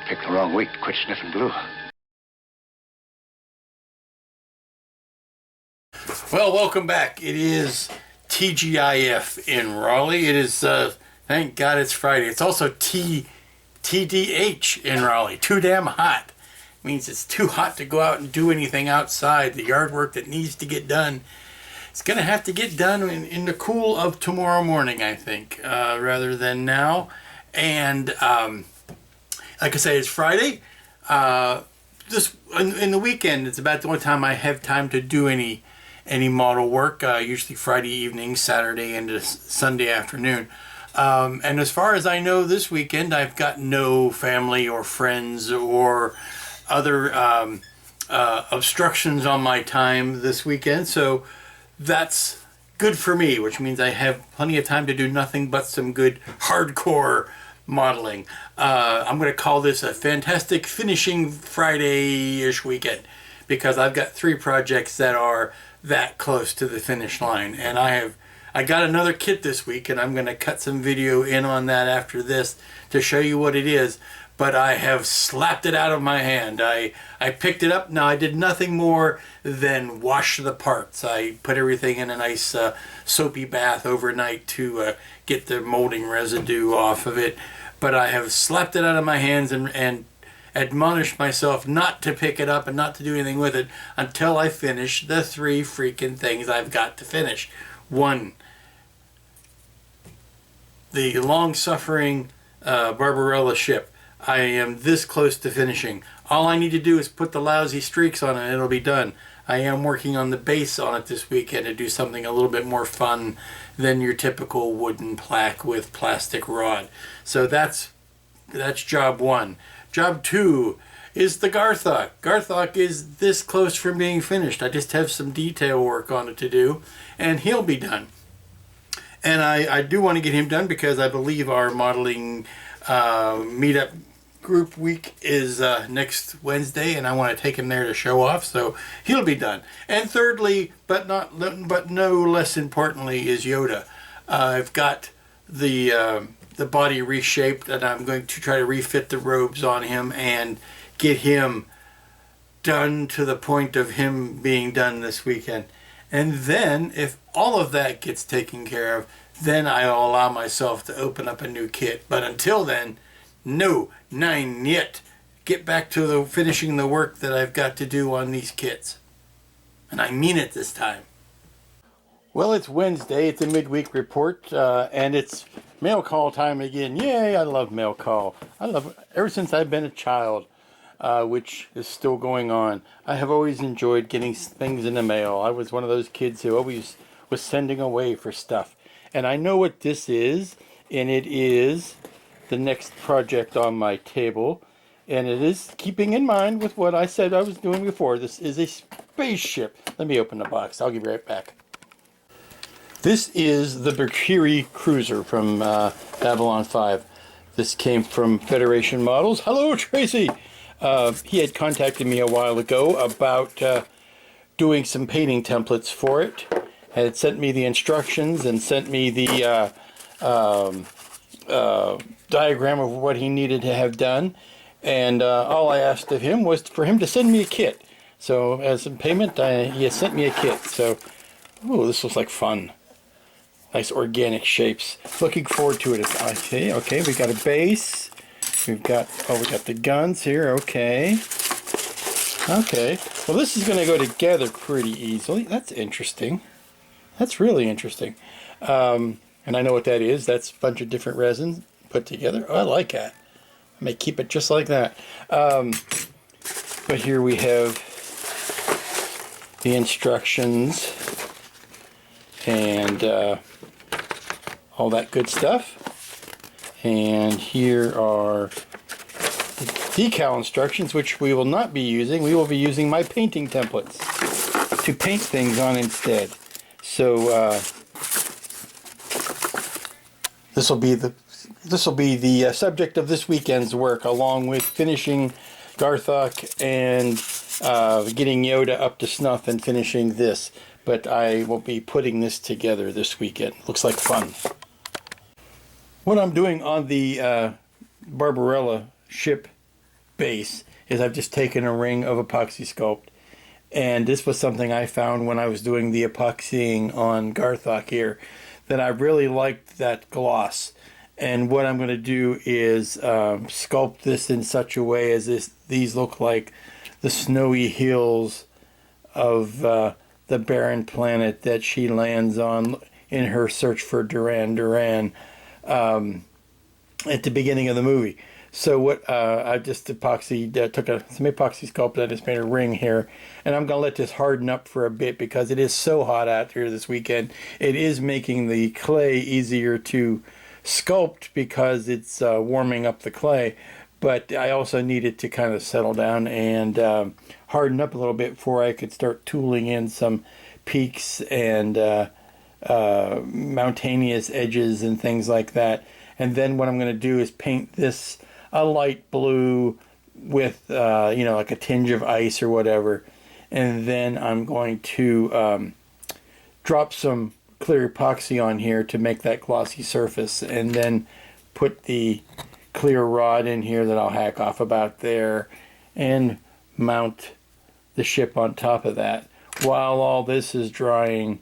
picked the wrong week to quit sniffing glue. Well, welcome back. It is TGIF in Raleigh. It is, thank God it's Friday. It's also TDH in Raleigh. Too damn hot. It means it's too hot to go out and do anything outside. The yard work that needs to get done, it's going to have to get done in the cool of tomorrow morning, I think, rather than now. And like I say, it's Friday. This in the weekend, it's about the only time I have time to do any model work, usually Friday evening, Saturday into Sunday afternoon. And as far as I know, this weekend I've got no family or friends or other obstructions on my time this weekend, so that's good for me, which means I have plenty of time to do nothing but some good hardcore modeling. I'm going to call this a fantastic finishing Friday-ish weekend, because I've got 3 projects that are that close to the finish line, and I got another kit this week, and I'm going to cut some video in on that after this to show you what it is. But I have slapped it out of my hand. I picked it up. Now, I did nothing more than wash the parts. I put everything in a nice soapy bath overnight to get the molding residue off of it. But I have slapped it out of my hands and admonished myself not to pick it up and not to do anything with it until I finish the 3 freaking things I've got to finish. 1, the long-suffering Barbarella ship. I am this close to finishing. All I need to do is put the lousy streaks on it and it'll be done. I am working on the base on it this weekend to do something a little bit more fun than your typical wooden plaque with plastic rod. So that's job 1. Job 2 is the Garthok. Garthok is this close from being finished. I just have some detail work on it to do, and he'll be done. And I do want to get him done because I believe our modeling meetup group week is next Wednesday, and I want to take him there to show off, so he'll be done. And thirdly, but no less importantly, is Yoda. I've got the body reshaped, and I'm going to try to refit the robes on him and get him done to the point of him being done this weekend. And then, if all of that gets taken care of, then I'll allow myself to open up a new kit. But until then, no, nine yet. Get back to finishing the work that I've got to do on these kits. And I mean it this time. Well, it's Wednesday. It's a midweek report, and it's mail call time again. Yay, I love mail call. I love it. Ever since I've been a child, which is still going on. I have always enjoyed getting things in the mail. I was one of those kids who always was sending away for stuff. And I know what this is, and it is the next project on my table. And it is keeping in mind with what I said I was doing before. This is a spaceship. Let me open the box. I'll be right back. This is the Berkiri Cruiser from Babylon 5. This came from Federation Models. Hello, Tracy! He had contacted me a while ago about doing some painting templates for it. Had sent me the instructions and sent me the diagram of what he needed to have done. And all I asked of him was for him to send me a kit. So as a payment, he has sent me a kit. So, ooh, this looks like fun. Nice organic shapes. Looking forward to it. Okay, we got a base. We got the guns here. Okay. Well, this is going to go together pretty easily. That's interesting. That's really interesting. And I know what that is. That's a bunch of different resins put together. Oh, I like that. I may keep it just like that. But here we have the instructions and all that good stuff. And here are the decal instructions, which we will not be using. We will be using my painting templates to paint things on instead. So this will be the subject of this weekend's work, along with finishing Garthok and getting Yoda up to snuff and finishing this. But I will be putting this together this weekend. Looks like fun. What I'm doing on the Barbarella ship base is I've just taken a ring of epoxy sculpt, and this was something I found when I was doing the epoxying on Garthok here, that I really liked that gloss. And what I'm going to do is sculpt this in such a way as these look like the snowy hills of the barren planet that she lands on in her search for Duran Duran at the beginning of the movie. So what I just took some epoxy sculpt, I just made a ring here, and I'm going to let this harden up for a bit because it is so hot out here this weekend. It is making the clay easier to sculpt because it's warming up the clay, but I also need it to kind of settle down and harden up a little bit before I could start tooling in some peaks and mountainous edges and things like that. And then what I'm going to do is paint this a light blue with like a tinge of ice or whatever, and then I'm going to drop some clear epoxy on here to make that glossy surface, and then put the clear rod in here that I'll hack off about there and mount the ship on top of that. While all this is drying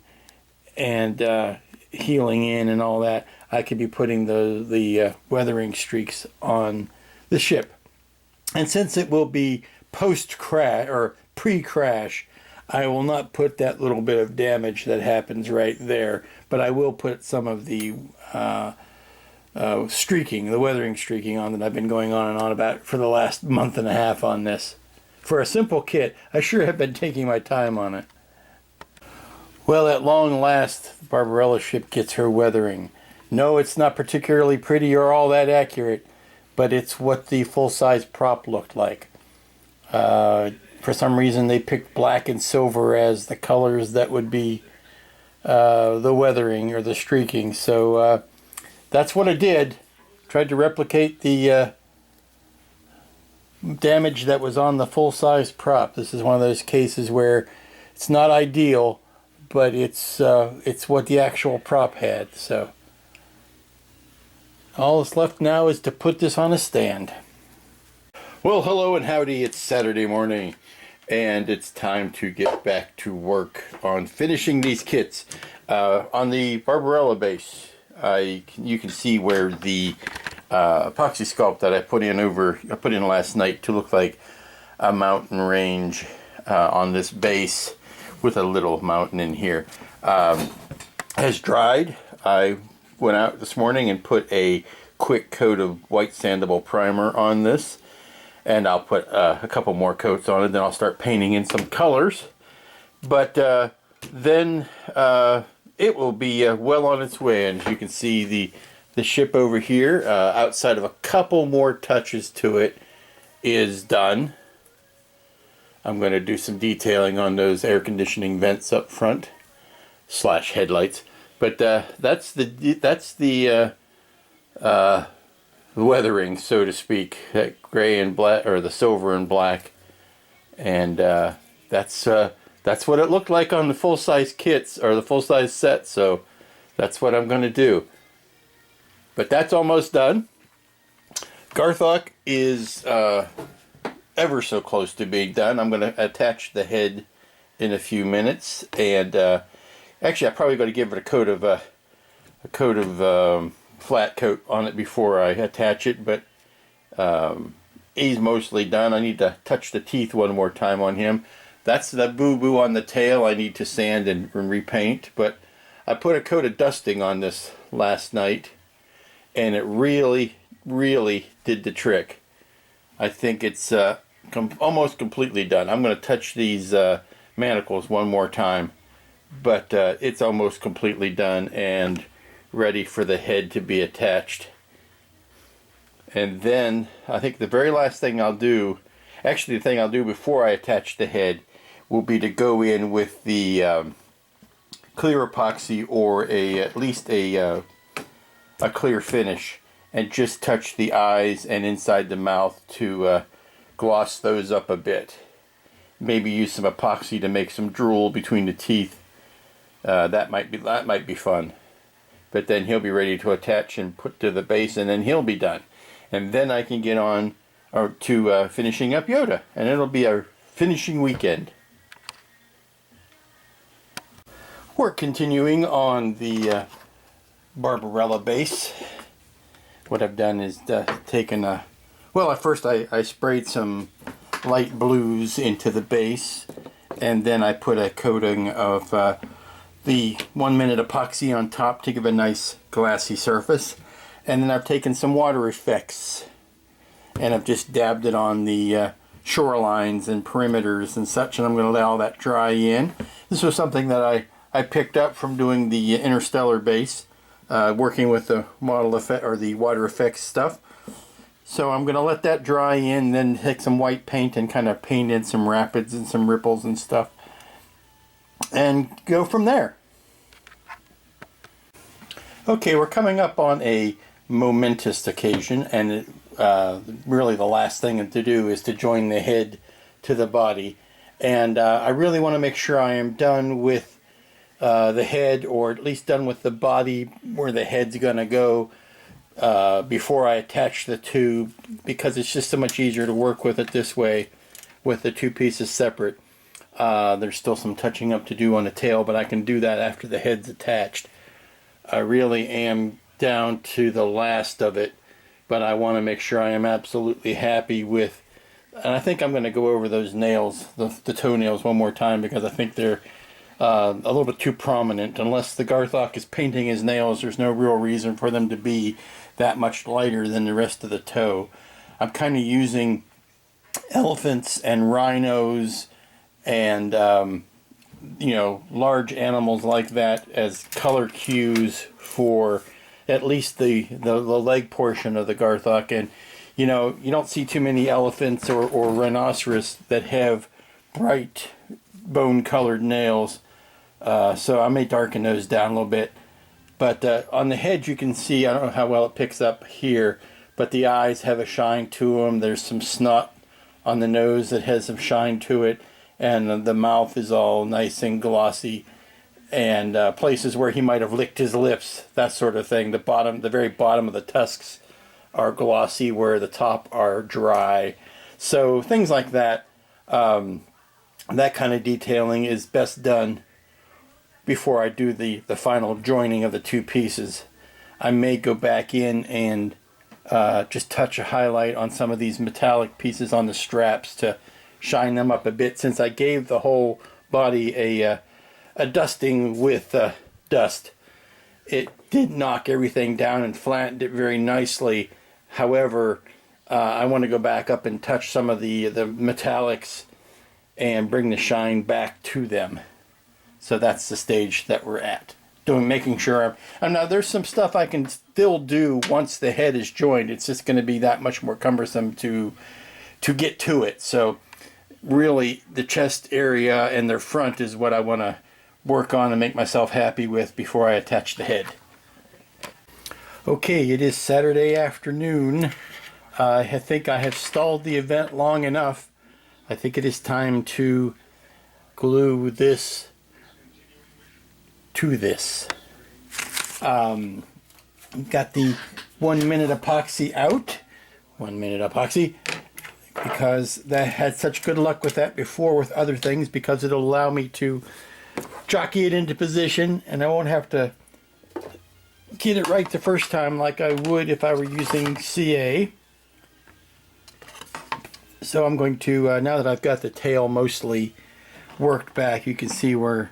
and healing in and all that, I could be putting the weathering streaks on the ship. And since it will be post-crash or pre-crash, I will not put that little bit of damage that happens right there, but I will put some of the streaking, the weathering streaking on that I've been going on and on about for the last month and a half on this. For a simple kit, I sure have been taking my time on it. Well, at long last, the Barbarella ship gets her weathering. No, it's not particularly pretty or all that accurate, but it's what the full-size prop looked like. For some reason, they picked black and silver as the colors that would be the weathering or the streaking. So that's what I did. Tried to replicate the damage that was on the full-size prop. This is one of those cases where it's not ideal, but it's what the actual prop had. So all that's left now is to put this on a stand. Well, hello and howdy. It's Saturday morning, and it's time to get back to work on finishing these kits. On the Barbarella base, you can see where the epoxy sculpt that I put in last night to look like a mountain range on this base with a little mountain in here has dried. I went out this morning and put a quick coat of white sandable primer on this, and I'll put a couple more coats on it. Then I'll start painting in some colors, but then it will be well on its way. And as you can see, the ship over here, outside of a couple more touches to it, is done. I'm going to do some detailing on those air conditioning vents up front / headlights. But that's the weathering, so to speak, that gray and black, or the silver and black, and that's what it looked like on the full-size kits or the full-size set. So that's what I'm going to do. But that's almost done. Garthok is ever so close to being done. I'm going to attach the head in a few minutes, and actually I'm probably going to give it a coat of flat coat on it before I attach it, but he's mostly done. I need to touch the teeth one more time on him. That's the boo-boo on the tail I need to sand and repaint, but I put a coat of dusting on this last night, and it really did the trick. I think it's almost completely done. I'm going to touch these manacles one more time, but it's almost completely done and ready for the head to be attached. And then I think the very last thing I'll do, actually the thing I'll do before I attach the head, will be to go in with the clear epoxy, or at least a clear finish, and just touch the eyes and inside the mouth to gloss those up a bit. Maybe use some epoxy to make some drool between the teeth. That might be fun. But then he'll be ready to attach and put to the base, and then he'll be done. And then I can get on or to finishing up Yoda, and it'll be our finishing weekend. We're continuing on the Barbarella base. What I've done is taken a, well, at first I sprayed some light blues into the base, and then I put a coating of the 1 minute epoxy on top to give a nice glassy surface. And then I've taken some water effects and I've just dabbed it on the shorelines and perimeters and such, and I'm going to let all that dry in. This was something that I picked up from doing the Interstellar base, working with the model effect or the water effects stuff. So I'm going to let that dry in, then take some white paint and kind of paint in some rapids and some ripples and stuff, and go from there. Okay, we're coming up on a momentous occasion, and really the last thing to do is to join the head to the body. And I really want to make sure I am done with the head, or at least done with the body where the head's going to go, before I attach the two, because it's just so much easier to work with it this way with the two pieces separate. There's still some touching up to do on the tail, but I can do that after the head's attached. I really am down to the last of it, but I want to make sure I am absolutely happy with, and I think I'm going to go over those nails, the toenails, one more time, because I think they're a little bit too prominent. Unless the Garthok is painting his nails, there's no real reason for them to be that much lighter than the rest of the toe. I'm kind of using elephants and rhinos and you know, large animals like that as color cues for at least the leg portion of the Garthok. And you know, you don't see too many elephants or rhinoceros that have bright bone colored nails, so I may darken those down a little bit. But on the head you can see, I don't know how well it picks up here, but the eyes have a shine to them. There's some snot on the nose that has some shine to it, and the mouth is all nice and glossy, and places where he might have licked his lips, that sort of thing. The very bottom of the tusks are glossy where the top are dry. So things like that, that kind of detailing is best done before I do the final joining of the two pieces. I may go back in and just touch a highlight on some of these metallic pieces on the straps to shine them up a bit, since I gave the whole body a dusting with dust. It did knock everything down and flattened it very nicely. However, I want to go back up and touch some of the metallics and bring the shine back to them. So that's the stage that we're at. Making sure and now there's some stuff I can still do once the head is joined. It's just going to be that much more cumbersome to get to it. So really the chest area and their front is what I want to work on and make myself happy with before I attach the head. Okay, it is Saturday afternoon. I think I have stalled the event long enough. I think it is time to glue this to this. Got the 1 minute epoxy out. 1 minute epoxy, because that had such good luck with that before with other things, because it'll allow me to jockey it into position and I won't have to get it right the first time like I would if I were using CA. So I'm going to, now that I've got the tail mostly worked back, you can see where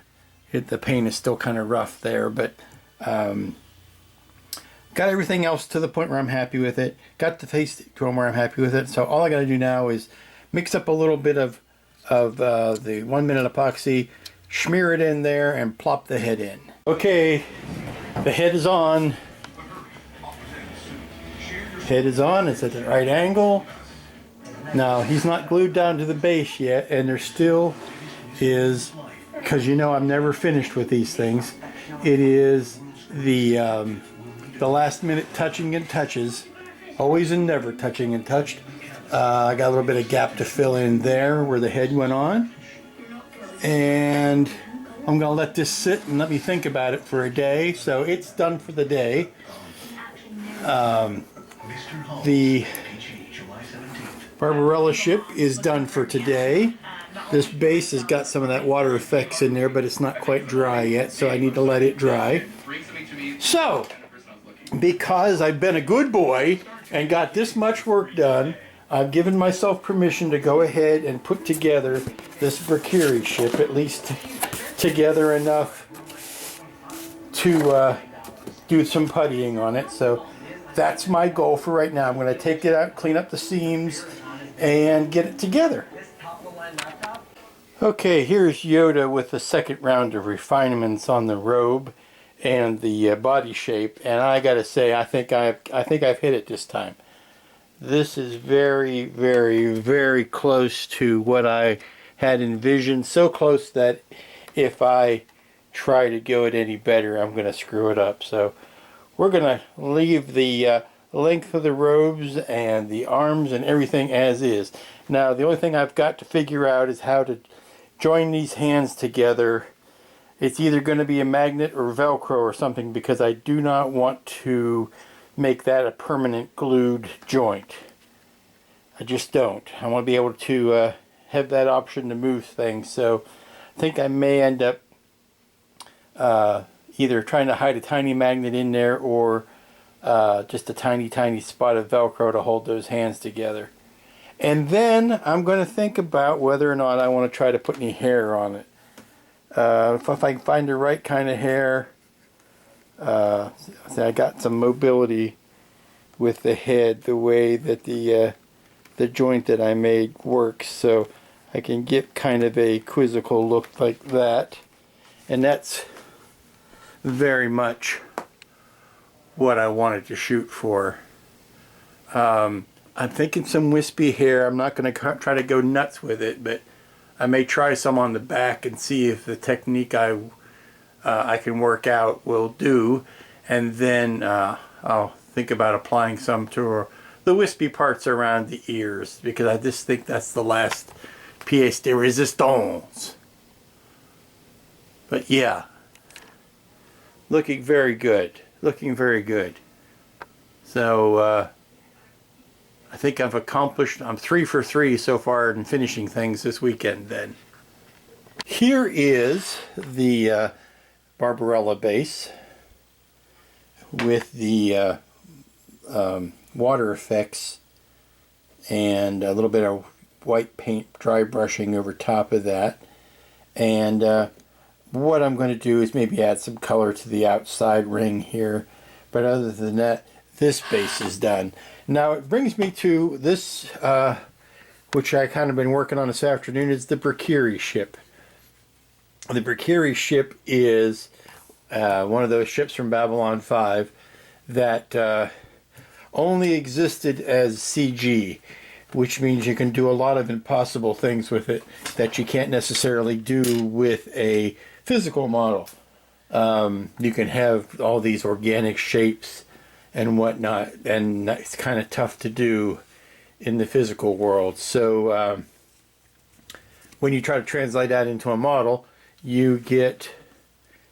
the paint is still kind of rough there, but got everything else to the point where I'm happy with it. Got the face to where I'm happy with it. So all I got to do now is mix up a little bit of the 1 minute epoxy, smear it in there, and plop the head in. Okay, the head is on. Head is on. It's at the right angle. Now he's not glued down to the base yet, and there still is, because you know I'm never finished with these things. It is the last minute touching and touches, always and never touching and touched. I got a little bit of gap to fill in there where the head went on, and I'm gonna let this sit and let me think about it for a day. So it's done for the day. Barbarella ship is done for today. This base has got some of that water effects in there, but it's not quite dry yet, so I need to let it dry. So, because I've been a good boy and got this much work done, I've given myself permission to go ahead and put together this Valkyrie ship, at least together enough to do some puttying on it. So that's my goal for right now. I'm going to take it out, clean up the seams, and get it together. Okay, here's Yoda with the second round of refinements on the robe and the body shape, and I gotta say, I think I've hit it this time. This is very, very, very close to what I had envisioned. So close that if I try to go it any better, I'm gonna screw it up. So we're gonna leave the length of the robes and the arms and everything as is. Now, the only thing I've got to figure out is how to join these hands together. It's either going to be a magnet or Velcro or something, because I do not want to make that a permanent glued joint. I just don't. I want to be able to have that option to move things. So I think I may end up either trying to hide a tiny magnet in there or just a tiny spot of Velcro to hold those hands together. And then I'm going to think about whether or not I want to try to put any hair on it. If I can find the right kind of hair. I got some mobility with the head, the way that the joint that I made works, so I can get kind of a quizzical look like that. And that's very much what I wanted to shoot for. I'm thinking some wispy hair. I'm not going to try to go nuts with it, but I may try some on the back and see if the technique I can work out will do. And then I'll think about applying some to the wispy parts around the ears, because I just think that's the last pièce de résistance. But yeah, looking very good. Looking very good. So I think I've accomplished, I'm 3 for 3 so far in finishing things this weekend then. Here is the Barbarella base with the water effects and a little bit of white paint dry brushing over top of that. And what I'm going to do is maybe add some color to the outside ring here. But other than that, this base is done. Now it brings me to this, which I kind of been working on this afternoon, is the Valkyrie ship. The Valkyrie ship is one of those ships from Babylon 5 that only existed as CG, which means you can do a lot of impossible things with it that you can't necessarily do with a physical model. You can have all these organic shapes and whatnot, and it's kind of tough to do in the physical world. So when you try to translate that into a model, you get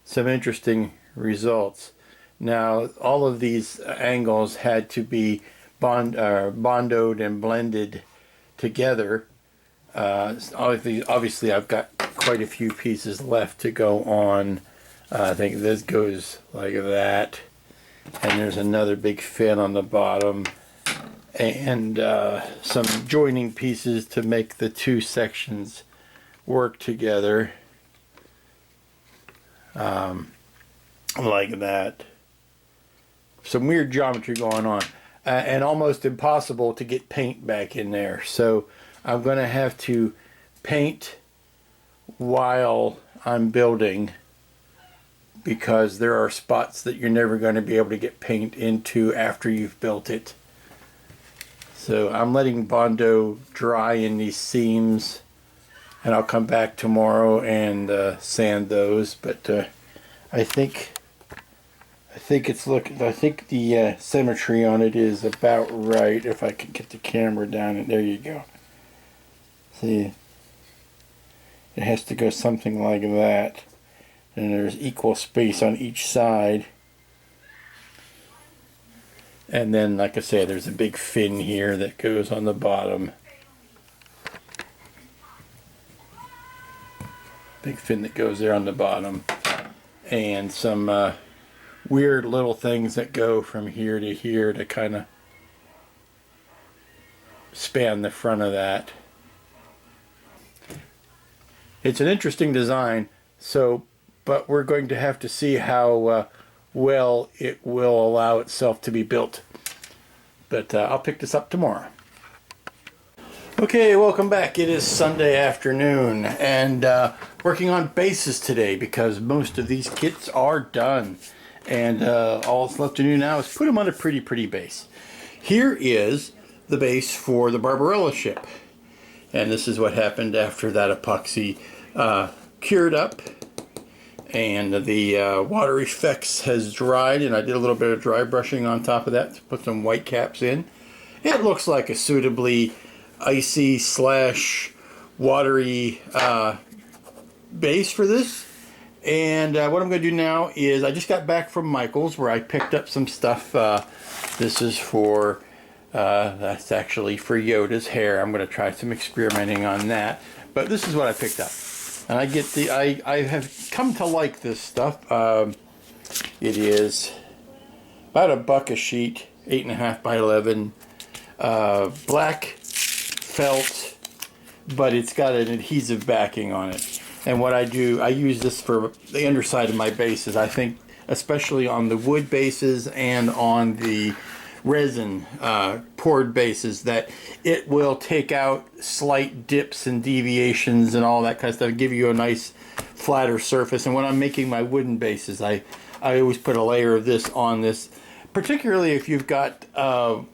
some interesting results. Now, all of these angles had to be bondoed and blended together. Obviously, I've got quite a few pieces left to go on. I think this goes like that. And there's another big fin on the bottom, and some joining pieces to make the two sections work together, like that. Some weird geometry going on, and almost impossible to get paint back in there. So I'm going to have to paint while I'm building, because there are spots that you're never going to be able to get paint into after you've built it. So I'm letting Bondo dry in these seams, and I'll come back tomorrow and sand those. But I think it's looking. I think the symmetry on it is about right. If I can get the camera down, and there you go. See, it has to go something like that. And there's equal space on each side. And then, like I say, there's a big fin here that goes on the bottom. Big fin that goes there on the bottom. And some weird little things that go from here to kind of span the front of that. It's an interesting design, but we're going to have to see how well it will allow itself to be built. But I'll pick this up tomorrow. Okay, welcome back. It is Sunday afternoon, and working on bases today because most of these kits are done. And all that's left to do now is put them on a pretty base. Here is the base for the Barbarella ship. And this is what happened after that epoxy cured up and the water effects has dried, and I did a little bit of dry brushing on top of that to put some white caps in. It looks like a suitably icy / watery base for this. And what I'm going to do now is, I just got back from Michael's where I picked up some stuff. This is for that's actually for Yoda's hair. I'm going to try some experimenting on that. But this is what I picked up. And I have come to like this stuff. It is about $1 a sheet, 8.5 by 11, black felt, but it's got an adhesive backing on it. And what I do, I use this for the underside of my bases. I think especially on the wood bases and on the resin poured bases, that it will take out slight dips and deviations and all that kind of stuff, give you a nice flatter surface. And when I'm making my wooden bases, I always put a layer of this on this, particularly if you've got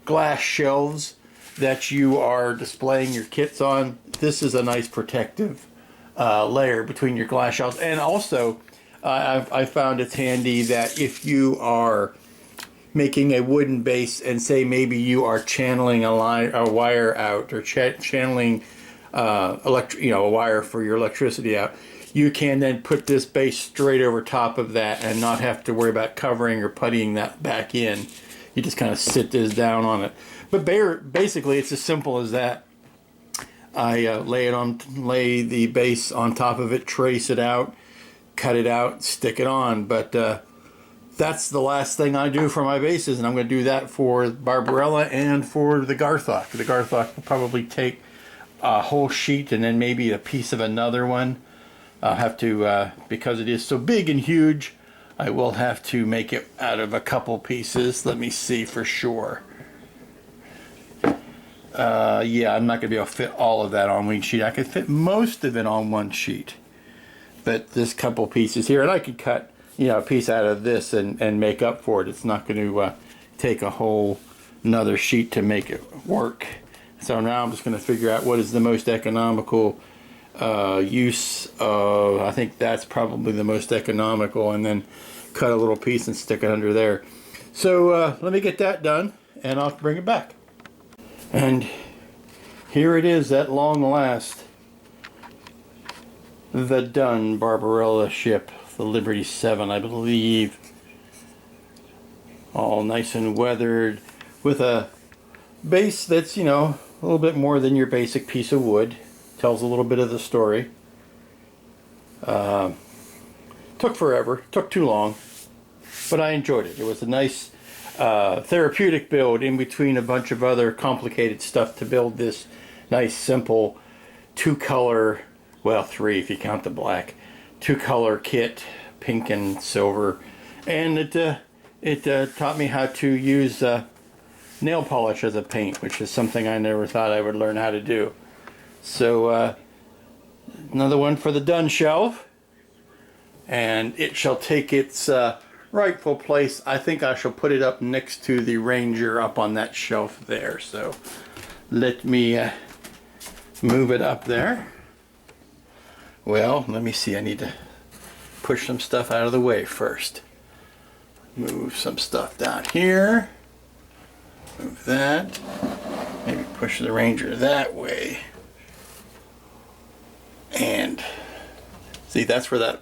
glass shelves that you are displaying your kits on. This is a nice protective layer between your glass shelves. And also I found it's handy that if you are making a wooden base and say maybe you are channeling a wire out, or channeling a wire for your electricity out, you can then put this base straight over top of that and not have to worry about covering or puttying that back in. You just kind of sit this down on it. But basically it's as simple as that. I lay the base on top of it, trace it out, cut it out, stick it on. But that's the last thing I do for my bases, and I'm going to do that for Barbarella and for the Garthok. The Garthok will probably take a whole sheet and then maybe a piece of another one. I'll have to, because it is so big and huge, I will have to make it out of a couple pieces. Let me see for sure. Yeah, I'm not going to be able to fit all of that on one sheet. I could fit most of it on one sheet. But this couple pieces here, and I could cut, a piece out of this and make up for it. It's not going to take a whole another sheet to make it work. So now I'm just going to figure out what is the most economical use of, I think that's probably the most economical, and then cut a little piece and stick it under there. So let me get that done and I'll bring it back. And here it is at long last, the done Barbarella ship, the Liberty 7, I believe, all nice and weathered, with a base that's, a little bit more than your basic piece of wood. Tells a little bit of the story. Took forever, took too long, but I enjoyed it. It was a nice therapeutic build in between a bunch of other complicated stuff to build this nice simple 2-color, well 3 if you count the black, 2-color kit, pink and silver. And it taught me how to use nail polish as a paint, which is something I never thought I would learn how to do. So another one for the done shelf, and it shall take its rightful place. I think I shall put it up next to the Ranger up on that shelf there. So let me move it up there. Well, let me see, I need to push some stuff out of the way first. Move some stuff down here. Move that. Maybe push the Ranger that way. And see, that's where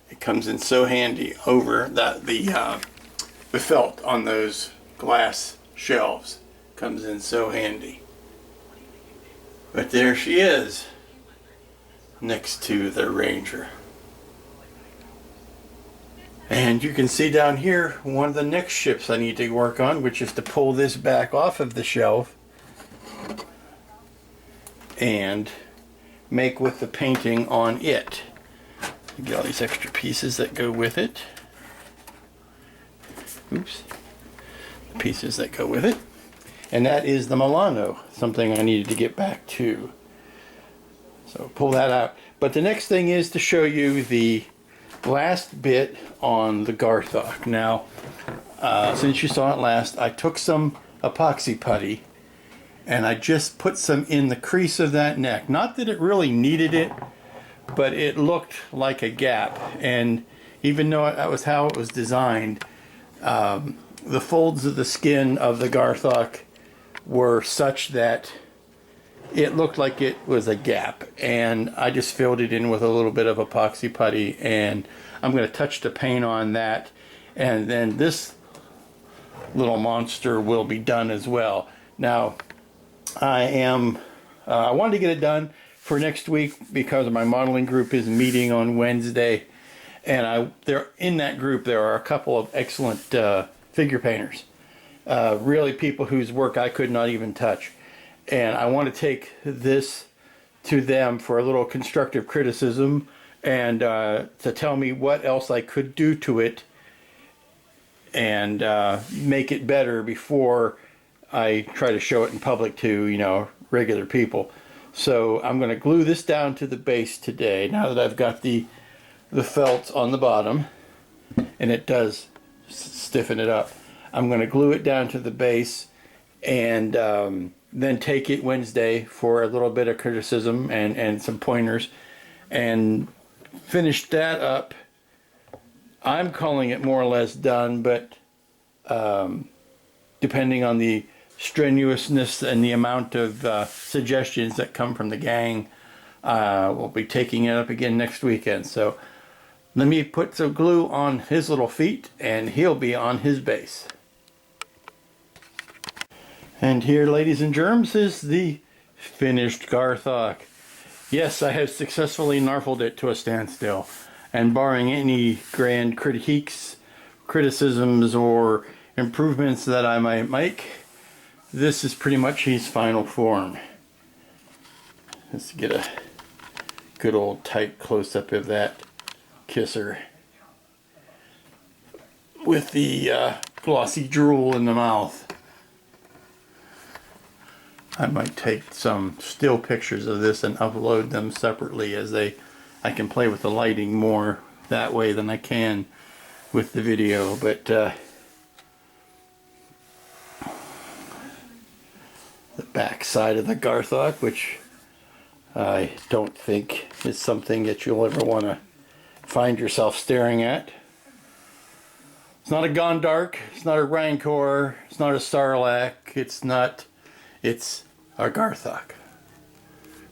it comes in so handy over that the felt on those glass shelves comes in so handy. But there she is, next to the Ranger. And you can see down here one of the next ships I need to work on, which is to pull this back off of the shelf and make with the painting on it. Get all these extra pieces that go with it. Oops. The pieces that go with it. And that is the Milano, something I needed to get back to. So pull that out. But the next thing is to show you the last bit on the Garthok. Now, since you saw it last, I took some epoxy putty and I just put some in the crease of that neck. Not that it really needed it, but it looked like a gap. And even though that was how it was designed, the folds of the skin of the Garthok were such that it looked like it was a gap, and I just filled it in with a little bit of epoxy putty, and I'm going to touch the paint on that, and then this little monster will be done as well. Now, I wanted to get it done for next week because my modeling group is meeting on Wednesday, and in that group there are a couple of excellent figure painters, really people whose work I could not even touch. And I want to take this to them for a little constructive criticism and to tell me what else I could do to it and make it better before I try to show it in public to, regular people. So I'm going to glue this down to the base today, now that I've got the felt on the bottom, and it does stiffen it up. I'm going to glue it down to the base and then take it Wednesday for a little bit of criticism and some pointers and finish that up. I'm calling it more or less done, but depending on the strenuousness and the amount of suggestions that come from the gang, we'll be taking it up again next weekend. So let me put some glue on his little feet and he'll be on his base. And here, ladies and germs, is the finished Garthok. Yes, I have successfully gnarfulled it to a standstill, and barring any grand criticisms or improvements that I might make, this is pretty much his final form. Let's get a good old tight close-up of that kisser with the glossy drool in the mouth. I might take some still pictures of this and upload them separately, as I can play with the lighting more that way than I can with the video. But the back side of the Garthok, which I don't think is something that you'll ever want to find yourself staring at. It's not a Gondark, it's not a Rancor, it's not a Sarlacc, it's our Garthok.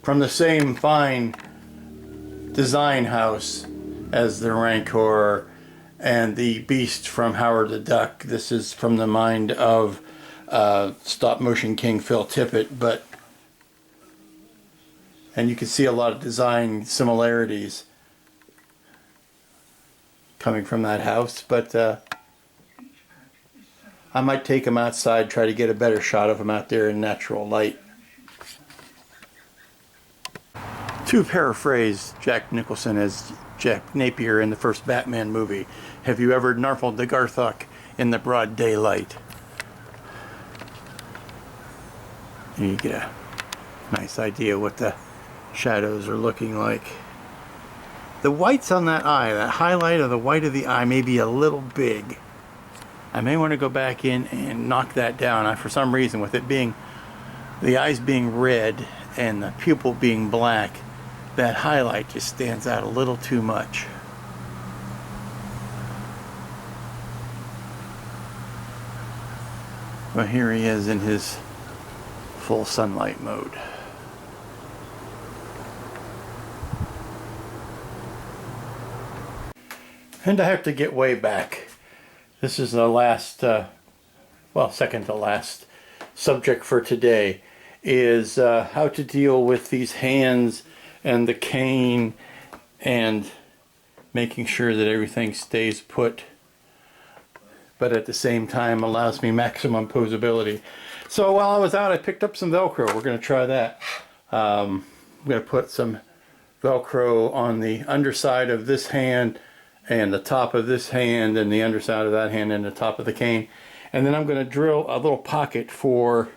From the same fine design house as the Rancor and the Beast from Howard the Duck. This is from the mind of stop motion king Phil Tippett, and you can see a lot of design similarities coming from that house, but I might take him outside, try to get a better shot of him out there in natural light. To paraphrase Jack Nicholson as Jack Napier in the first Batman movie, have you ever gnarfulled the Garthok in the broad daylight? And you get a nice idea what the shadows are looking like. The whites on that eye, that highlight of the white of the eye may be a little big. I may want to go back in and knock that down. For some reason, with it being, the eyes being red and the pupil being black, that highlight just stands out a little too much. Well, here he is in his full sunlight mode. And I have to get way back. This is the last, second to last subject for today, is how to deal with these hands and the cane, and making sure that everything stays put, but at the same time allows me maximum posability. So while I was out, I picked up some Velcro. We're going to try that. I'm going to put some Velcro on the underside of this hand and the top of this hand and the underside of that hand and the top of the cane. And then I'm going to drill a little pocket for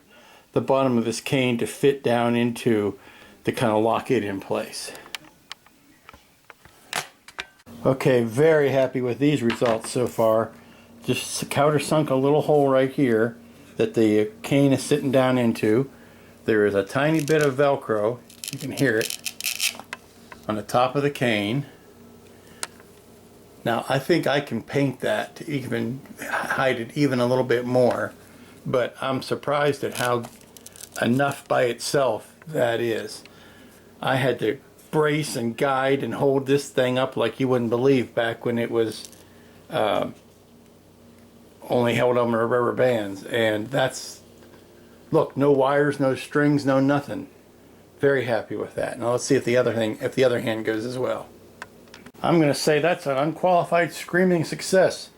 the bottom of this cane to fit down into to kind of lock it in place. Okay, very happy with these results so far. Just countersunk a little hole right here that the cane is sitting down into. There is a tiny bit of Velcro, you can hear it, on the top of the cane. Now I think I can paint that to even hide it even a little bit more, but I'm surprised at how enough by itself that is. I had to brace and guide and hold this thing up like you wouldn't believe back when it was only held on rubber bands, and that's, look, no wires, no strings, no nothing. Very happy with that. Now let's see if the other hand goes as well. I'm going to say that's an unqualified screaming success.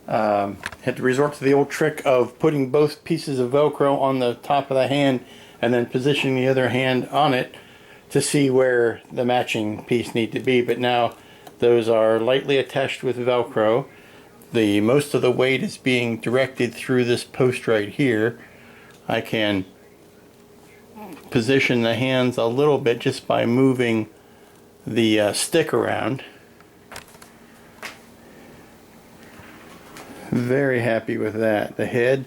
Had to resort to the old trick of putting both pieces of Velcro on the top of the hand and then positioning the other hand on it to see where the matching piece need to be, but now those are lightly attached with Velcro. Most of the weight is being directed through this post right here. I can position the hands a little bit just by moving the stick around. Very happy with that. The head,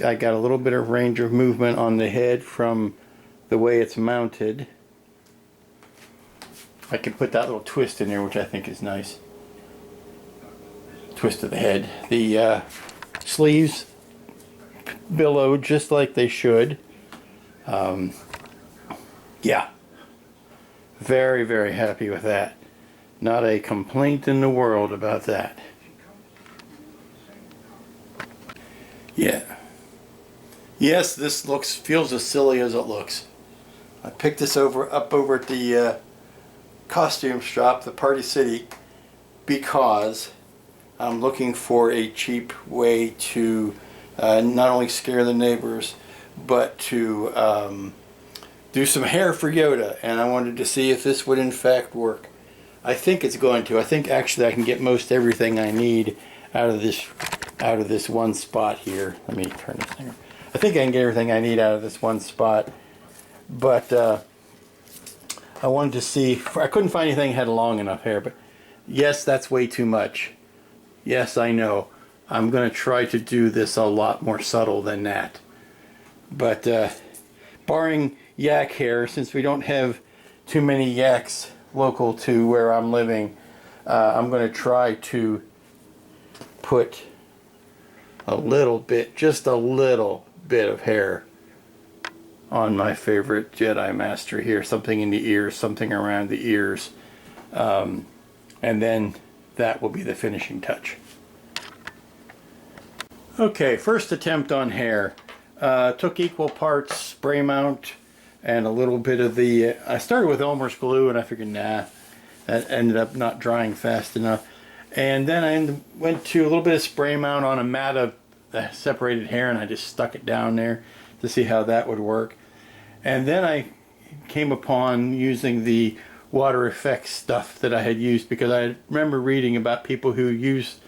I got a little bit of range of movement on the head from the way it's mounted. I can put that little twist in there, which I think is nice. Twist of the head. The sleeves billow just like they should. Yeah. Very, very happy with that. Not a complaint in the world about that. Yeah. Yes, this feels as silly as it looks. I picked this up over at the costume shop, the Party City, because I'm looking for a cheap way to not only scare the neighbors, but to do some hair for Yoda, and I wanted to see if this would in fact work. I think it's going to. I think actually I can get most everything I need out of this one spot here. Let me turn this thing. I think I can get everything I need out of this one spot, but I wanted to see. I couldn't find anything that had long enough hair, but yes, that's way too much. Yes, I know. I'm going to try to do this a lot more subtle than that. But barring yak hair, since we don't have too many yaks local to where I'm living, I'm going to try to put a little bit, just a little bit of hair on my favorite Jedi Master here. Something in the ears, something around the ears. And then that will be the finishing touch. Okay, first attempt on hair. Took equal parts spray mount and a little bit of the... I started with Elmer's glue and I figured, nah, that ended up not drying fast enough. And then I went to a little bit of spray mount on a mat of the separated hair, and I just stuck it down there to see how that would work. And then I came upon using the water effects stuff that I had used, because I remember reading about people who use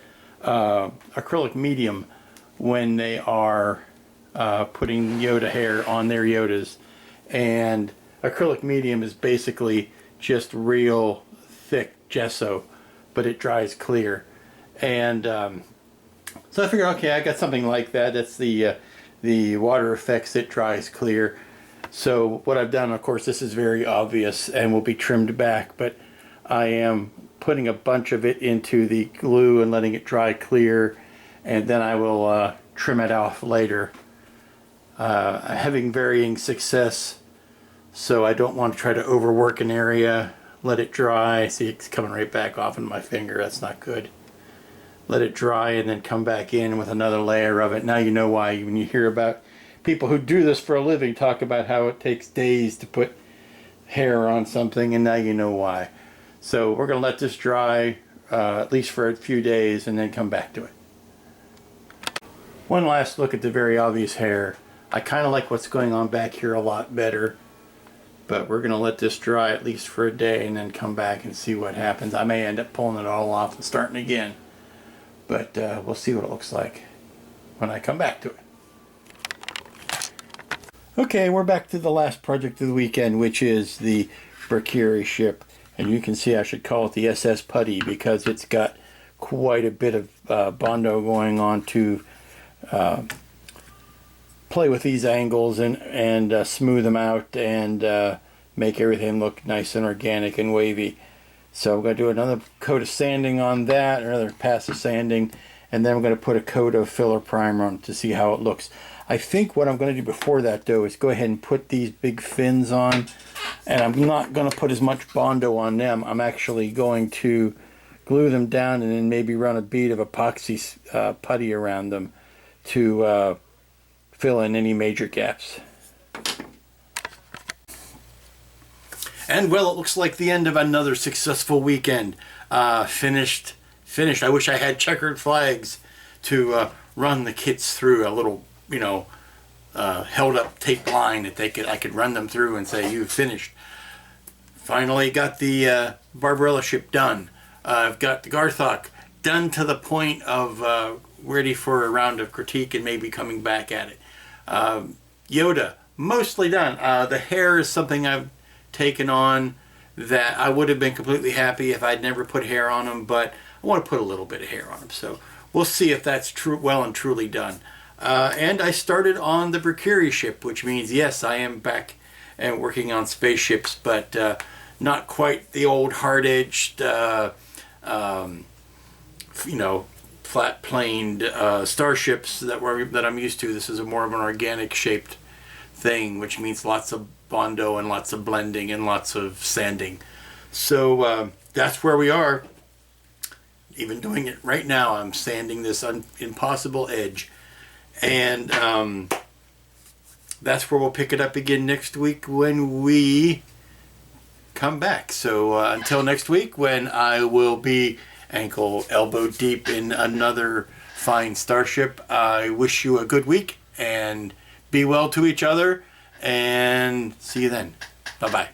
acrylic medium when they are putting Yoda hair on their Yodas. And acrylic medium is basically just real thick gesso, but it dries clear. And so I figured, okay, I got something like that. That's the water effects, it dries clear. So what I've done, of course, this is very obvious and will be trimmed back, but I am putting a bunch of it into the glue and letting it dry clear, and then I will trim it off later. Having varying success, so I don't want to try to overwork an area. Let it dry. See, it's coming right back off in my finger. That's not good. Let it dry and then come back in with another layer of it. Now you know why when you hear about people who do this for a living talk about how it takes days to put hair on something, and now you know why. So we're going to let this dry at least for a few days and then come back to it. One last look at the very obvious hair. I kind of like what's going on back here a lot better, but we're going to let this dry at least for a day and then come back and see what happens. I may end up pulling it all off and starting again, but we'll see what it looks like when I come back to it. Okay, we're back to the last project of the weekend, which is the Barbarella ship. And you can see I should call it the SS Putty because it's got quite a bit of Bondo going on to play with these angles and smooth them out and make everything look nice and organic and wavy. So I'm going to do another coat of sanding on that, another pass of sanding, and then I'm going to put a coat of filler primer on it to see how it looks. I think what I'm going to do before that, though, is go ahead and put these big fins on. And I'm not going to put as much Bondo on them. I'm actually going to glue them down and then maybe run a bead of epoxy putty around them to fill in any major gaps. And well, it looks like the end of another successful weekend. Finished. I wish I had checkered flags to run the kits through, a little, held up tape line that I could run them through and say, you've finished. Finally got the Barbarella ship done. I've got the Garthok done to the point of ready for a round of critique and maybe coming back at it. Yoda, mostly done. The hair is something I've taken on that I would have been completely happy if I'd never put hair on them, but I want to put a little bit of hair on them. So we'll see if that's true, well and truly done. And I started on the Barbarella ship, which means, yes, I am back and working on spaceships, but not quite the old hard-edged, flat-planed starships that I'm used to. This is more of an organic-shaped thing, which means lots of Bondo and lots of blending and lots of sanding. So that's where we are. Even doing it right now, I'm sanding this impossible edge. And that's where we'll pick it up again next week when we come back. So until next week, when I will be elbow deep in another fine starship, I wish you a good week and be well to each other, and see you then. Bye-bye.